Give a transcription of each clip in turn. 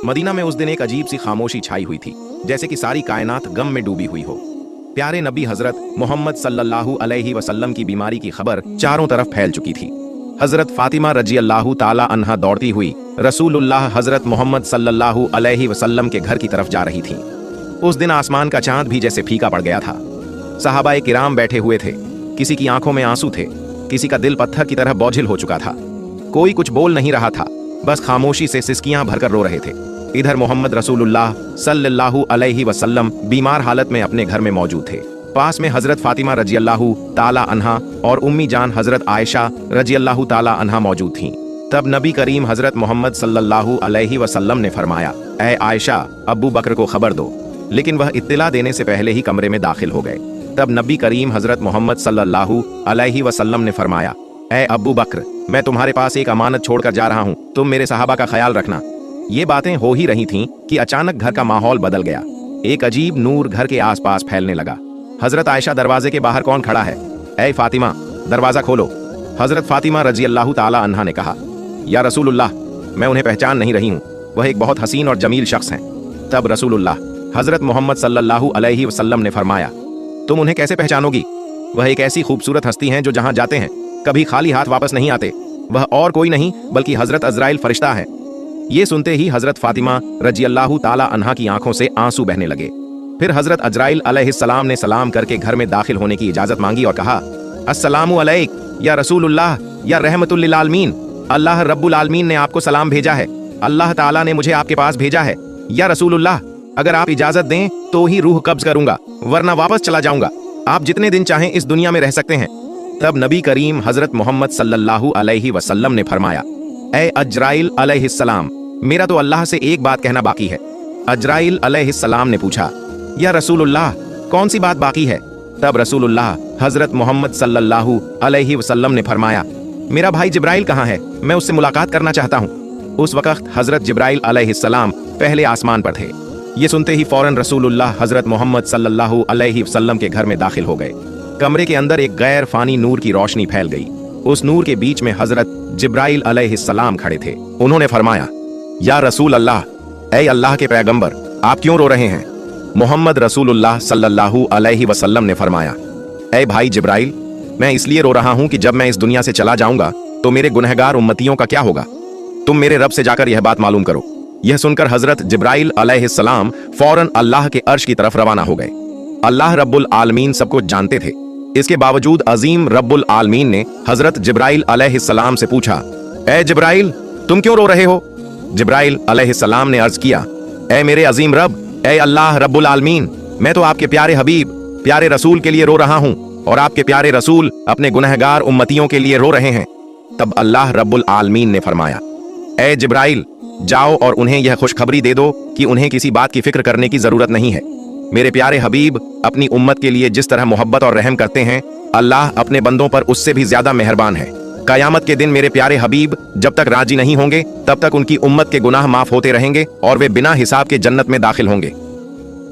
Medina में उस दिन एक अजीब सी खामोशी छाई हुई थी, जैसे कि सारी कायनात गम में डूबी हुई हो। प्यारे नबी हजरत मोहम्मद सल्लल्लाहु अलैहि वसल्लम की बीमारी की खबर चारों तरफ फैल चुकी थी। हजरत फातिमा रजी अल्लाह ताला अन्हा दौड़ती हुई रसूलुल्लाह हजरत मोहम्मद सल्लल्लाहु अलैहि वसल्लम के घर की तरफ जा रही थी। उस दिन आसमान का चांद भी जैसे फीका पड़ गया था। सहाबाए किराम बैठे हुए थे, किसी की आंखों में आंसू थे, किसी का दिल पत्थर की तरह बोझिल हो चुका था। कोई कुछ बोल नहीं रहा था, बस खामोशी से सिसकियां भरकर रो रहे थे। इधर मोहम्मद रसूलुल्लाह सल्लल्लाहु अलैहि वसल्लम बीमार हालत में अपने घर में मौजूद थे। पास में हजरत फातिमा रजी अल्लाह ताला अन्हा और उम्मी जान हजरत आयशा रजी अल्लाह ताला अन्हा मौजूद थीं। तब नबी करीम हजरत मोहम्मद सल्लल्लाहु अलैहि वसल्लम ने फरमाया, ऐ आयशा, अब्बू बकर को खबर दो। लेकिन वह इत्तिला देने से पहले ही कमरे में दाखिल हो गए। तब नबी करीम हजरत मोहम्मद सल्लल्लाहु अलैहि वसल्लम ने फरमाया, ऐ अब्बू बकर, मैं तुम्हारे पास एक अमानत छोड़कर जा रहा हूँ, तुम मेरे सहाबा का ख्याल रखना। ये बातें हो ही रही थीं कि अचानक घर का माहौल बदल गया। एक अजीब नूर घर के आसपास फैलने लगा। हजरत आयशा, दरवाजे के बाहर कौन खड़ा है? ऐ फातिमा, दरवाजा खोलो। हजरत फातिमा रजी अल्लाह ताला अन्हा ने कहा, या रसूलुल्लाह, मैं उन्हें पहचान नहीं रही हूँ, वह एक बहुत हसीन और जमील शख्स हैं। तब रसूलुल्लाह हजरत मोहम्मद सल्लल्लाहु अलैहि वसल्लम ने फरमाया, तुम उन्हें कैसे पहचानोगी? वह एक ऐसी खूबसूरत हस्ती हैं जो जहाँ जाते हैं कभी खाली हाथ वापस नहीं आते। वह और कोई नहीं बल्कि हजरत अजराइल फरिश्ता है। ये सुनते ही हजरत फातिमा रजी अल्लाह ताला अन्हा की आंखों से आंसू बहने लगे। फिर हजरत अजराइल अलैहिस्सलाम ने सलाम करके घर में दाखिल होने की इजाजत मांगी और कहा, अस्सलामु अलैक या रसूलुल्लाह या रहमतुल लिल आलमीन, अल्लाह रब्बुल आलमीन ने आपको सलाम भेजा है। अल्लाह ताला ने मुझे आपके पास भेजा है। या रसूलुल्लाह, अगर आप इजाजत दें तो ही रूह कब्ज करूंगा, वरना वापस चला जाऊंगा। आप जितने दिन चाहें इस दुनिया में रह सकते हैं। तब नबी करीम हजरत मोहम्मद सल्लल्लाहु अलैहि वसल्लम ने फरमाया, ऐ अजराइल अलैहिस्सलाम, मेरा तो अल्लाह से एक बात कहना बाकी है। अजराइल अलैहिस्सलाम ने पूछा, या रसूलुल्लाह, कौन सी बात बाकी है? तब रसूलुल्लाह हजरत मोहम्मद सल्लल्लाहु अलैहि वसल्लम ने फरमाया, मेरा भाई जिब्राइल कहाँ है? मैं उससे मुलाकात करना चाहता हूँ। उस वक्त हजरत जिब्राइल अलैहिस्सलाम पहले आसमान पर थे। ये सुनते ही फौरन रसूलुल्लाह हजरत मोहम्मद सल्लल्लाहु अलैहि वसल्लम के घर में दाखिल हो गए। कमरे के अंदर एक गैर फानी नूर की रोशनी फैल गई। उस नूर के बीच में हजरत जिब्राइल अलैहिस्सलाम खड़े थे। उन्होंने फरमाया, या रसूल अल्लाह, ऐ अल्लाह के पैगंबर, आप क्यों रो रहे हैं? मोहम्मद रसूलुल्लाह सल्लल्लाहु अलैहि वसल्लम ने फरमाया, ऐ भाई जिब्राइल, मैं इसलिए रो रहा हूं कि जब मैं इस दुनिया से चला जाऊंगा तो मेरे गुनहगार उम्मतियों का क्या होगा? तुम मेरे रब से जाकर यह बात मालूम करो। यह सुनकर हजरत जिब्राइल अलैहिस्सलाम फौरन अल्लाह के अर्श की तरफ रवाना हो गए। अल्लाह रब्बुल आलमीन सब कुछ जानते थे। इसके बावजूद अजीम रब्बुल आलमीन ने हजरत जिब्राइल अलैहिस्सलाम से पूछा, ऐ जिब्राइल, तुम क्यों रो रहे हो? जिब्राइल अलैहिस्सलाम ने अर्ज किया, ऐ मेरे अजीम रब, ऐ अल्लाह रब्बुल आलमीन, मैं तो आपके प्यारे हबीब, प्यारे रसूल के लिए रो रहा हूँ और आपके प्यारे रसूल अपने गुनहगार उम्मतियों के लिए रो रहे हैं। तब अल्लाह रब्बुल आलमीन ने फरमाया, ऐ जिब्राइल, जाओ और उन्हें यह खुशखबरी दे दो कि उन्हें किसी बात की फिक्र करने की जरूरत नहीं है। मेरे प्यारे हबीब अपनी उम्मत के लिए जिस तरह मोहब्बत और रहम करते हैं, अल्लाह अपने बंदों पर उससे भी ज्यादा मेहरबान है। कयामत के दिन मेरे प्यारे हबीब जब तक राजी नहीं होंगे तब तक उनकी उम्मत के गुनाह माफ होते रहेंगे और वे बिना हिसाब के जन्नत में दाखिल होंगे।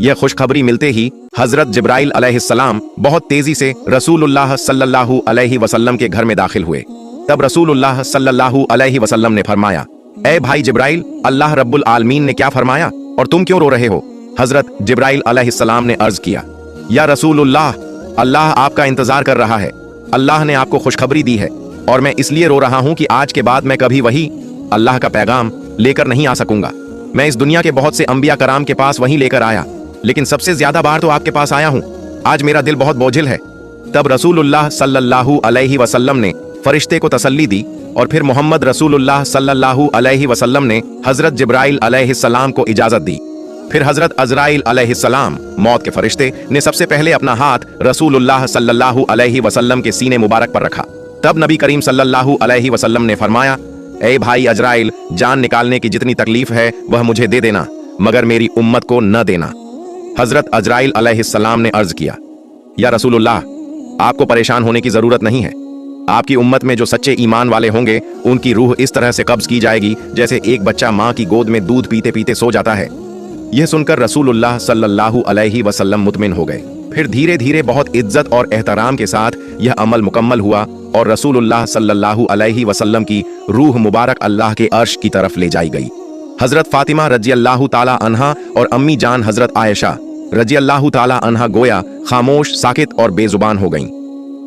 यह खुशखबरी मिलते ही हजरत जिब्राइल अलैहिस्सलाम बहुत तेजी से रसूलुल्लाह सल्लल्लाहु अलैहि वसल्लम के घर में दाखिल हुए। तब रसूलुल्लाह सल्लल्लाहु अलैहि वसल्लम ने फरमाया, ऐ भाई जिब्राइल, अल्लाह रब्बुल आलमीन ने क्या फरमाया और तुम क्यों रो रहे हो? हजरत जिब्राइल अलैहिस्सलाम ने अर्ज किया, या रसूलुल्लाह, अल्लाह आपका इंतजार कर रहा है। अल्लाह ने आपको खुशखबरी दी है और मैं इसलिए रो रहा हूं कि आज के बाद मैं कभी वही अल्लाह का पैगाम लेकर नहीं आ सकूंगा। मैं इस दुनिया के बहुत से अंबिया कराम के पास वही लेकर आया, लेकिन सबसे ज्यादा बार तो आपके पास आया हूं। आज मेरा दिल बहुत बोझिल है। तब रसूलुल्लाह सल्लल्लाहु अलैहि वसल्लम ने फरिश्ते को तसल्ली दी और फिर मोहम्मद रसूलुल्लाह सल्लल्लाहु अलैहि वसल्लम ने हजरत जिब्राइल अलैहिस्सलाम को इजाजत दी। फिर हजरत अजराइल अलैहिस्सलाम, मौत के फरिश्ते, ने सबसे पहले अपना हाथ रसूलुल्लाह सल्लल्लाहु अलैहि वसल्लम के सीने मुबारक पर रखा। तब नबी करीम सल्लल्लाहु अलैहि वसल्लम ने फरमाया, ऐ भाई अजराइल, जान निकालने की जितनी तकलीफ है वह मुझे दे देना, मगर मेरी उम्मत को न देना। हजरत अजराइल अलैहिस्सलाम ने अर्ज किया, या रसूलुल्लाह, आपको परेशान होने की जरूरत नहीं है। आपकी उम्मत में जो सच्चे ईमान वाले होंगे उनकी रूह इस तरह से कब्ज की जाएगी जैसे एक बच्चा माँ की गोद में दूध पीते पीते सो जाता है। यह सुनकर रसूलुल्लाह सल्लल्लाहु अलैहि वसल्लम मुतमिन हो गए। फिर धीरे धीरे बहुत इज्जत और एहतराम के साथ यह अमल मुकम्मल हुआ और रसूलुल्लाह सल्लल्लाहु अलैहि वसल्लम की रूह मुबारक अल्लाह के अर्श की तरफ ले जाई गई। हजरत फातिमा रजी अल्लाह ताला अन्हा और अम्मी जान हजरत आयशा रजी अल्लाह ताला अन्हा गोया खामोश, साकित और बेजुबान हो गईं।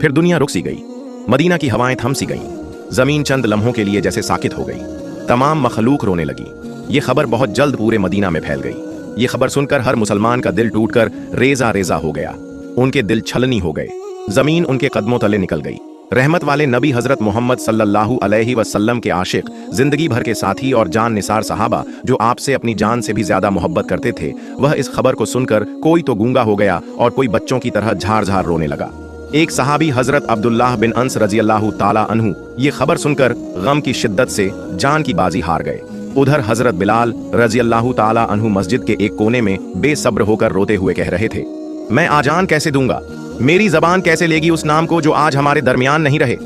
फिर दुनिया रुक सी गई, मदीना की हवाएं थम सी गईं, जमीन चंद लम्हों के लिए जैसे साकित हो गई। तमाम मखलूक रोने लगी। ये खबर बहुत जल्द पूरे मदीना में फैल गई। ये खबर सुनकर हर मुसलमान का दिल टूटकर रेजा रेजा हो गया। उनके दिल छलनी हो गए, जमीन उनके कदमों तले निकल गई। रहमत वाले नबी हजरत मोहम्मद सल्लल्लाहु अलैहि वसल्लम के आशिक, जिंदगी भर के साथी और जान निसार सहाबा जो आपसे अपनी जान से भी ज्यादा मोहब्बत करते थे, वह इस खबर को सुनकर कोई तो गूंगा हो गया और कोई बच्चों की तरह झार झार रोने लगा। एक सहाबी हजरत अब्दुल्लाह बिन अंस रजी अल्लाह ताला अन्हु ये खबर सुनकर गम की शिद्दत से जान की बाजी हार गए। उधर हजरत बिलाल रजी अल्लाह ताला अन्हु मस्जिद के एक कोने में बेसब्र होकर रोते हुए कह रहे थे, मैं आजान कैसे दूंगा, मेरी जबान कैसे लेगी उस नाम को जो आज हमारे दरमियान नहीं रहे।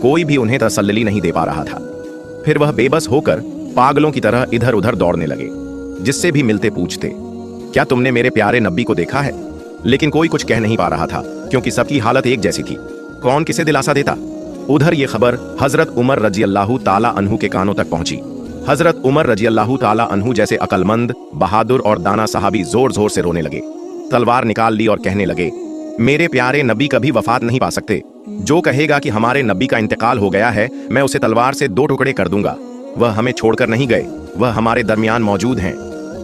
कोई भी उन्हें तसल्ली नहीं दे पा रहा था। फिर वह बेबस होकर पागलों की तरह इधर उधर दौड़ने लगे। जिससे भी मिलते पूछते, क्या तुमने मेरे प्यारे नबी को देखा है? लेकिन कोई कुछ कह नहीं पा रहा था, क्योंकि सबकी हालत एक जैसी थी। कौन किसे दिलासा देता? उधर ये खबर हजरत उमर रजी अल्लाह ताला अन्हु के कानों तक पहुंची। हजरत उमर रजी अल्लाह ताला अन्हु जैसे अकलमंद, बहादुर और दाना सहाबी जोर जोर से रोने लगे। तलवार निकाल ली और कहने लगे, मेरे प्यारे नबी कभी वफात नहीं पा सकते। जो कहेगा कि हमारे नबी का इंतकाल हो गया है, मैं उसे तलवार से 2 टुकड़े कर दूंगा। वह हमें छोड़कर नहीं गए, वह हमारे दरमियान मौजूद हैं।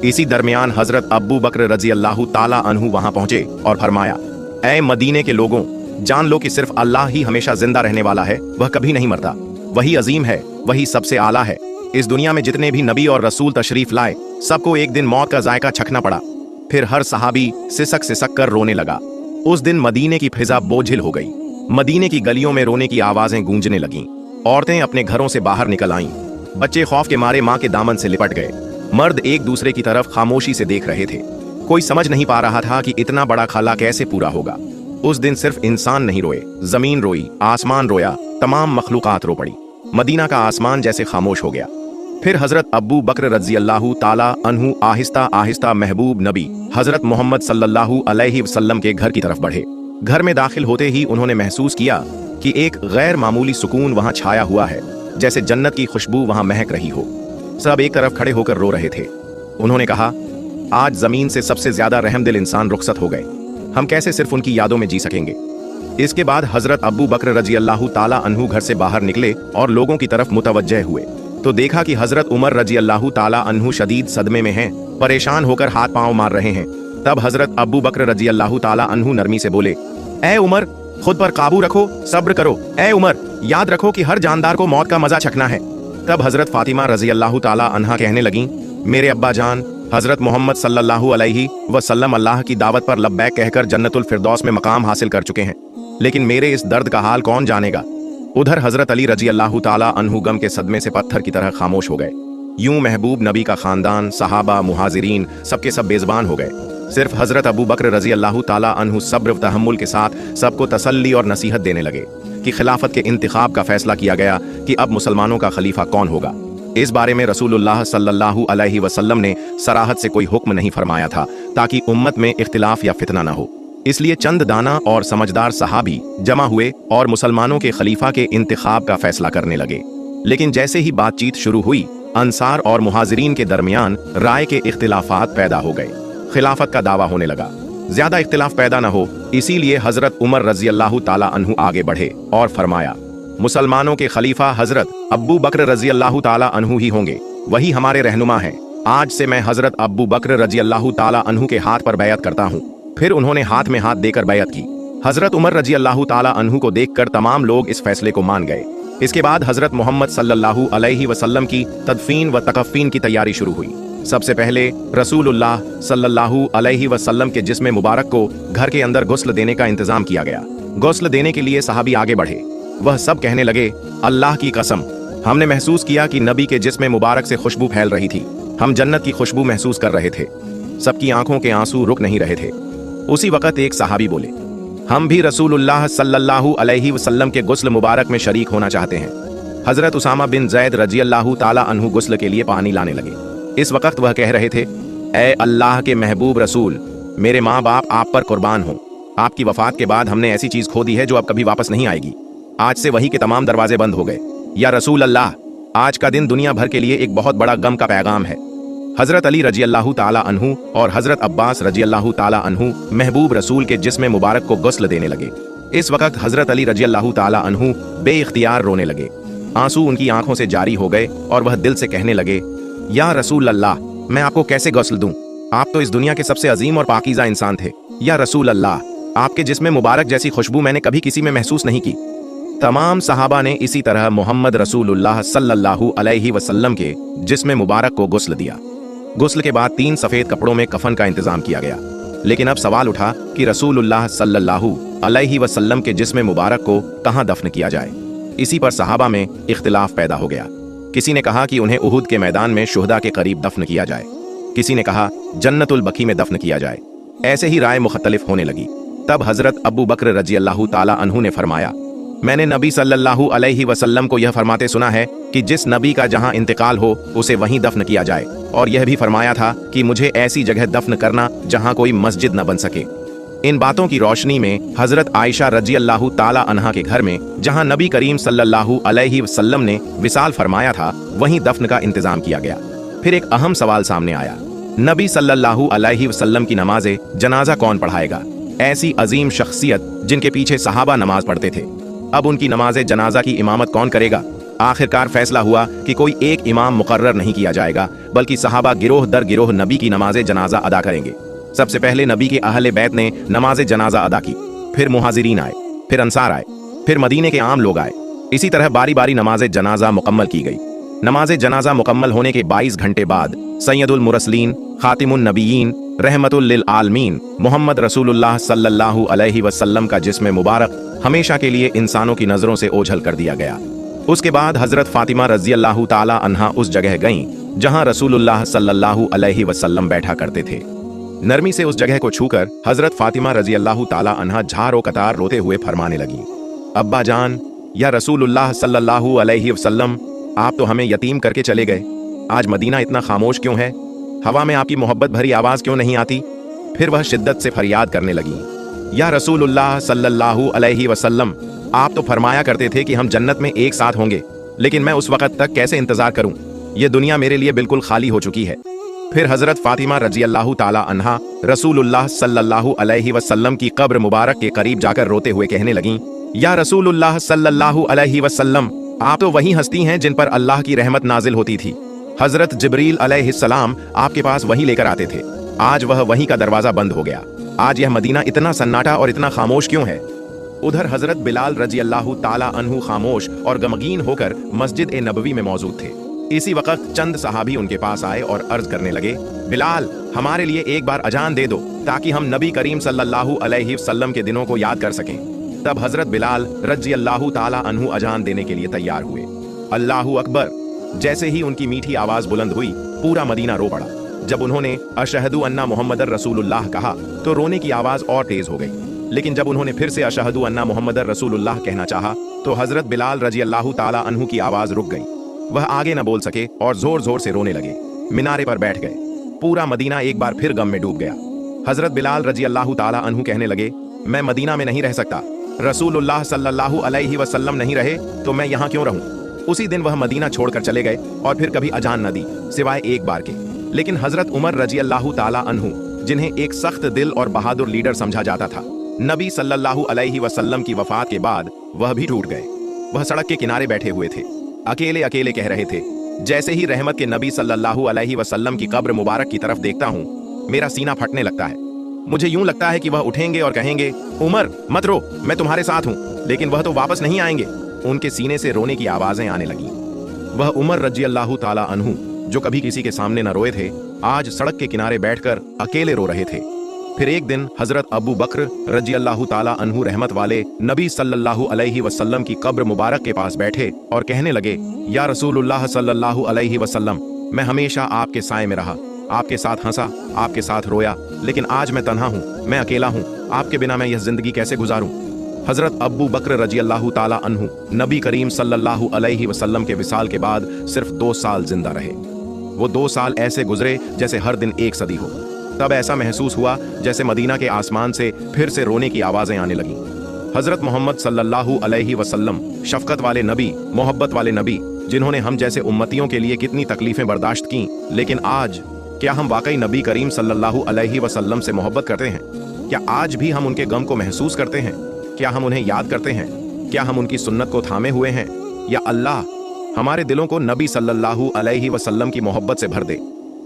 इसी दरमियान हजरत अब्बू बकर रजी अल्लाह ताला अन्हु वहां पहुंचे और फरमाया, ऐ मदीने के लोगों, जान लो कि सिर्फ अल्लाह ही हमेशा जिंदा रहने वाला है, वह कभी नहीं मरता। वही अजीम है, वही सबसे आला है। इस दुनिया में जितने भी नबी और रसूल तशरीफ लाए, सबको एक दिन मौत का जायका चखना पड़ा। फिर हर सहाबी सिसक सिसक कर रोने लगा। उस दिन मदीने की फिजा बोझिल हो गई। मदीने की गलियों में रोने की आवाजें गूंजने लगीं। औरतें अपने घरों से बाहर निकल आईं। बच्चे खौफ के मारे मां के दामन से लिपट गए। मर्द एक दूसरे की तरफ खामोशी से देख रहे थे। कोई समझ नहीं पा रहा था कि इतना बड़ा खाला कैसे पूरा होगा। उस दिन सिर्फ इंसान नहीं रोए, जमीन रोई, आसमान रोया, तमाम मखलूकात रो पड़ी। मदीना का आसमान जैसे खामोश हो गया। फिर हजरत अब्बू बकर रजी अल्लाह ताला अन्हु आहिस्ता आहिस्ता महबूब नबी हजरत मोहम्मद सल्लल्लाहु अलैहि वसल्लम के घर की तरफ बढ़े। घर में दाखिल होते ही उन्होंने महसूस किया कि एक गैर मामूली सुकून वहां छाया हुआ है, जैसे जन्नत की खुशबू वहां महक रही हो। सब एक तरफ खड़े होकर रो रहे थे। उन्होंने कहा, आज जमीन से सबसे ज्यादा रहमदिल इंसान रुखसत हो गए। हम कैसे सिर्फ उनकी यादों में जी सकेंगे। इसके बाद हजरत अब्बू बकर रजी अल्लाह ताला अन्हु घर से बाहर निकले और लोगों की तरफ मुतवज्जह हुए तो देखा कि हजरत उमर रजी अल्लाह ताला अन्हु शदीद सदमे में हैं, परेशान होकर हाथ पांव मार रहे हैं। तब हजरत अब्बू बकर रजी अल्लाह ताला अन्हु नरमी से बोले, ए उमर, खुद पर काबू रखो, सब्र करो। ए उमर, याद रखो कि हर जानदार को मौत का मजा चखना है। तब हजरत फातिमा रजी अल्लाह ताला अन्हा कहने लगी, मेरे अब्बा जान हजरत मोहम्मद सल्लल्लाहु अलैहि वसल्लम अल्लाह की दावत पर लब्बैक कहकर जन्नतुल फिरदौस में मकाम हासिल कर चुके हैं, लेकिन मेरे इस दर्द का हाल कौन जानेगा। उधर हजरत अली रजी अल्लाह ताला अन्हु गम के सदमे से पत्थर की तरह खामोश हो गए। यूं महबूब नबी का खानदान, सहाबा, मुहाजिरीन सबके सब बेज़बान हो गए। सिर्फ हजरत अबू बकर रजी अल्लाह ताला अन्हु सब्र व तहम्मुल के साथ सबको तसल्ली और नसीहत देने लगे कि खिलाफत के इंतखाब का फैसला किया गया कि अब मुसलमानों का खलीफा कौन होगा। इस बारे में रसूलुल्लाह सल्लल्लाहु अलैहि वसल्लम ने सराहत से कोई हुक्म नहीं फरमाया था, ताकि उम्मत में इख्तिलाफ या फितना न हो। इसलिए चंद दाना और समझदार सहाबी जमा हुए और मुसलमानों के खलीफा के इंतखाब का फैसला करने लगे। लेकिन जैसे ही बातचीत शुरू हुई, अंसार और मुहाजिरीन के दरमियान राय के इख्तिलाफात पैदा हो गए। खिलाफत का दावा होने लगा। ज्यादा इख्तिलाफ पैदा न हो, इसीलिए हजरत उमर रजी अल्लाह ताला अन्हु आगे बढ़े और फरमाया, मुसलमानों के खलीफा हजरत अब्बू बकर रजी अल्लाह ताला अन्हु ही होंगे, वही हमारे रहनुमा हैं। आज से मैं हजरत अब्बू बकर रजी अल्लाह ताला अन्हु के हाथ पर बैयत करता हूँ। फिर उन्होंने हाथ में हाथ देकर बैयत की। हजरत उमर रजी अल्लाह ताला अन्हु को देखकर तमाम लोग इस फैसले को मान गए। इसके बाद हजरत मोहम्मद सल्लल्लाहु अलैहि वसल्लम की तदफीन व तकफीन की तैयारी शुरू हुई। सबसे पहले रसूलुल्लाह सल्लल्लाहु अलैहि वसल्लम के जिस्म मुबारक को घर के अंदर गुस्ल देने का इंतजाम किया गया। गुस्ल देने के लिए सहाबी आगे बढ़े। वह सब कहने लगे, अल्लाह की कसम, हमने महसूस किया कि नबी के जिस्म मुबारक से खुशबू फैल रही थी। हम जन्नत की खुशबू महसूस कर रहे थे। सबकी आंखों के आंसू रुक नहीं रहे थे। उसी वक्त एक सहाबी बोले, हम भी रसूलुल्लाह सल्लल्लाहु अलैहि वसल्लम के गुस्ल मुबारक में शरीक होना चाहते हैं। हजरत उसामा बिन जैद रजी अल्लाह ताला अन्हु गुस्ल के लिए पानी लाने लगे। इस वक्त वह कह रहे थे, ए अल्लाह के महबूब रसूल, मेरे माँ बाप आप पर कुर्बान हो। आपकी वफात के बाद हमने ऐसी चीज खो दी है जो अब कभी वापस नहीं आएगी। आज से वही के तमाम दरवाजे बंद हो गए। या रसूल अल्लाह, आज का दिन दुनिया भर के लिए एक बहुत बड़ा गम का पैगाम है। हजरत अली रजी अल्लाह ताला अन्हु और हजरत अब्बास रजी अल्लाह ताला अन्हु महबूब रसूल के जिस्म मुबारक को गुस्ल देने लगे। इस वक्त हजरत अली रजी अल्लाह ताला अन्हु बेइख्तियार रोने लगे। आंसू उनकी आंखों से जारी हो गए और वह दिल से कहने लगे, या रसूल अल्लाह, मैं आपको कैसे गुस्ल दूं? आप तो इस दुनिया के सबसे अजीम और पाकीज़ा इंसान थे। या रसूल अल्लाह, आपके जिस्म मुबारक जैसी खुशबू मैंने कभी किसी में महसूस नहीं की। तमाम सहाबा ने इसी तरह मोहम्मद रसूलुल्लाह सल्लल्लाहु अलैहि वसल्लम के जिस्म मुबारक को गुस्ल दिया। गुस्ल के बाद 3 सफेद कपड़ों में कफन का इंतजाम किया गया। लेकिन अब सवाल उठा कि रसूलुल्लाह सल्लल्लाहु अलैहि वसल्लम के जिस्म मुबारक को कहाँ दफन किया जाए। इसी पर सहाबा में इख्तिलाफ पैदा हो गया। किसी ने कहा कि उन्हें उहुद के मैदान में शुहदा के करीब दफन किया जाए, किसी ने कहा जन्नतुल बकी में दफन किया जाए। ऐसे ही राय मुख्तलिफ होने लगी। तब हजरत अबू बकर रजी अल्लाह ताला अन्हु ने फरमाया, मैंने नबी सल्लल्लाहु अलैहि वसल्लम को यह फरमाते सुना है कि जिस नबी का जहां इंतकाल हो उसे वहीं दफन किया जाए, और यह भी फरमाया था कि मुझे ऐसी जगह दफन करना जहां कोई मस्जिद न बन सके। इन बातों की रोशनी में हजरत आयशा रजी अल्लाह ताला अन्हा के घर में जहां नबी करीम सल्लल्लाहु अलैहि वसल्लम ने विसाल फरमाया था, वहीं दफन का इंतजाम किया गया। फिर एक अहम सवाल सामने आया, नबी सल्लल्लाहु अलैहि वसल्लम की नमाज़े जनाजा कौन पढ़ाएगा? ऐसी अजीम शख्सियत जिनके पीछे सहाबा नमाज पढ़ते थे, अब उनकी नमाज़े जनाजा की इमामत कौन करेगा? आखिरकार फैसला हुआ कि कोई एक इमाम मुकर्रर नहीं किया जाएगा, बल्कि सहाबा गिरोह दर गिरोह नबी की नमाज़े जनाजा अदा करेंगे। सबसे पहले नबी के अहले बैत ने नमाज़े जनाजा अदा की, फिर मुहाजिरीन आए, फिर अंसार आए, फिर मदीने के आम लोग आए। इसी तरह बारी बारी नमाज़े जनाजा मुकम्मल की गई। नमाज़े जनाजा मुकम्मल होने के 22 घंटे बाद सैयदुल मुरसलीन खातिमुन नबीयीन रहमतुल लिल आलमीन मोहम्मद रसूलुल्लाह सल्लल्लाहु अलैहि वसल्लम का जिस्म मुबारक हमेशा के लिए इंसानों की नजरों से ओझल कर दिया गया। उसके बाद हजरत फातिमा रजी अल्लाह ताला अन्हा उस जगह गईं जहां रसूलुल्लाह सल्लल्लाहु अलैहि वसल्लम बैठा करते थे। नरमी से उस जगह को छूकर हजरत फातिमा रजी अल्लाह ताला अन्हा झारो कतार रोते हुए फरमाने लगी, अब्बा जान, या रसूलुल्लाह सल्लल्लाहु अलैहि वसल्लम, आप तो हमें यतीम करके चले गए। आज मदीना इतना खामोश क्यों है? हवा में आपकी मोहब्बत भरी आवाज क्यों नहीं आती? फिर वह शिद्दत से फरियाद करने लगी, या रसूलुल्लाह सल्लल्लाहु अलैहि वसल्लम, आप तो फरमाया करते थे कि हम जन्नत में एक साथ होंगे, लेकिन मैं उस वक्त तक कैसे इंतजार करूं? ये दुनिया मेरे लिए बिल्कुल खाली हो चुकी है। फिर हजरत फातिमा रजी अल्लाह ताला अन्हा रसूलुल्लाह सल्लल्लाहु अलैहि वसल्लम की कब्र मुबारक के करीब जाकर रोते हुए कहने लगीं, या रसूलुल्लाह सल्लल्लाहु अलैहि वसल्लम, आप तो वही हस्ती हैं जिन पर अल्लाह की रहमत नाजिल होती थी। हजरत जिब्रील अलैहिस्सलाम आपके पास वही लेकर आते थे। आज वह वहीं का दरवाजा बंद हो गया। आज यह मदीना इतना सन्नाटा और इतना खामोश क्यों है? उधर हजरत बिलाल रजी अल्लाह ताला अन्हु खामोश और गमगीन होकर मस्जिद ए नबवी में मौजूद थे। इसी वक्त चंद सहाबी उनके पास आए और अर्ज करने लगे, बिलाल, हमारे लिए एक बार अजान दे दो ताकि हम नबी करीम सल्लल्लाहु अलैहि वसल्लम के दिनों को याद कर सकें। तब हजरत बिलाल रजी अल्लाह ताला अन्हु अजान देने के लिए तैयार हुए। अल्लाहु अकबर। जैसे ही उनकी मीठी आवाज बुलंद हुई, पूरा मदीना रो पड़ा। जब उन्होंने अशहदु अन्ना मुहम्मदर रसूलुल्लाह कहा तो रोने की आवाज और तेज हो गई। लेकिन जब उन्होंने फिर से अशहदु अन्ना मुहम्मदर रसूलुल्लाह कहना चाहा तो हजरत बिलाल रजी अल्लाह ताला अन्हु की आवाज रुक गई। वह आगे न बोल सके और जोर जोर से रोने लगे। मीनारे पर बैठ गए। पूरा मदीना एक बार फिर गम में डूब गया। हजरत बिलाल रजी अल्लाह ताला अन्हु कहने लगे, मैं मदीना में नहीं रह सकता। रसूलुल्लाह सल्लल्लाहु अलैहि वसल्लम नहीं रहे तो मैं यहाँ क्यों रहूं? उसी दिन वह मदीना छोड़कर चले गए और फिर कभी अजान न दी सिवाय एक बार के। लेकिन हजरत उमर रजी अल्लाह ताला अन्हु, जिन्हें एक सख्त दिल और बहादुर लीडर समझा जाता था, नबी सल्लल्लाहु अलैहि वसल्लम की वफात के बाद वह भी टूट गए। वह सड़क के किनारे बैठे हुए थे, अकेले अकेले कह रहे थे, जैसे ही रहमत के नबी सल्लल्लाहु अलैहि वसल्लम की कब्र मुबारक की तरफ देखता हूँ मेरा सीना फटने लगता है। मुझे यूं लगता है कि वह उठेंगे और कहेंगे, उमर मत रो, मैं तुम्हारे साथ हूँ। लेकिन वह तो वापस नहीं आएंगे। उनके सीने से रोने की आवाजें आने लगी। वह उमर रजी अल्लाह ताला अन्हु, जो कभी किसी के सामने न रोए थे, आज सड़क के किनारे बैठकर अकेले रो रहे थे। फिर एक दिन हजरत अबू बकर रजी अल्लाह ताला अन्हु रहमत वाले नबी सल्लल्लाहु अलैहि वसल्लम की कब्र मुबारक के पास बैठे और कहने लगे, या रसूलुल्लाह सल्लल्लाहु अलैहि वसल्लम, मैं हमेशा आपके साए में रहा, आपके साथ हंसा, आपके साथ रोया, लेकिन आज मैं तन्हा हूँ, मैं अकेला हूँ। आपके बिना मैं यह जिंदगी कैसे गुजारूं? हजरत अबू बकर रजी अल्लाह ताला अन्हु नबी करीम सल्लल्लाहु अलैहि वसल्लम के विसाल के बाद सिर्फ 2 साल जिंदा रहे। वो 2 साल ऐसे गुजरे जैसे हर दिन एक सदी हो। तब ऐसा महसूस हुआ जैसे मदीना के आसमान से फिर से रोने की आवाजें आने लगीं। हजरत मोहम्मद सल्लल्लाहु अलैहि वसल्लम, शफकत वाले नबी, मोहब्बत वाले नबी, जिन्होंने हम जैसे उम्मतियों के लिए कितनी तकलीफें बर्दाश्त की, लेकिन आज क्या हम वाकई नबी करीम सल्लल्लाहु अलैहि वसल्लम से मोहब्बत करते हैं? क्या आज भी हम उनके गम को महसूस करते हैं? क्या हम उन्हें याद करते हैं? क्या हम उनकी सुन्नत को थामे हुए हैं? या अल्लाह हमारे दिलों को नबी सल्लल्लाहु अलैहि वसल्लम की मोहब्बत से भर दे।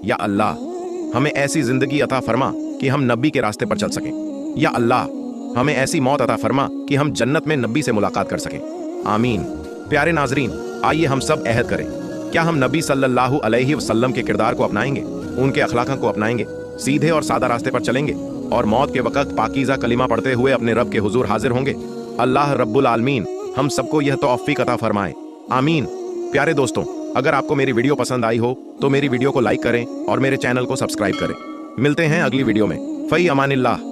या अल्लाह हमें ऐसी जिंदगी अता फरमा कि हम नबी के रास्ते पर चल सकें। या अल्लाह हमें ऐसी मौत अता फरमा कि हम जन्नत में नबी से मुलाकात कर सकें। आमीन। प्यारे नाजरीन, आइए हम सब अहद करें, क्या हम नबी सल्लल्लाहु अलैहि वसल्लम के किरदार को अपनाएंगे, उनके अखलाक को अपनाएंगे, सीधे और सादा रास्ते पर चलेंगे और मौत के वक्त पाकीज़ा कलिमा पढ़ते हुए अपने रब के हुजूर हाजिर होंगे। अल्लाह रब्बुल आलमीन हम सबको यह तौफीक अता फरमाए। आमीन। प्यारे दोस्तों, अगर आपको मेरी वीडियो पसंद आई हो तो मेरी वीडियो को लाइक करें और मेरे चैनल को सब्सक्राइब करें। मिलते हैं अगली वीडियो में। फई अमानिल्लाह।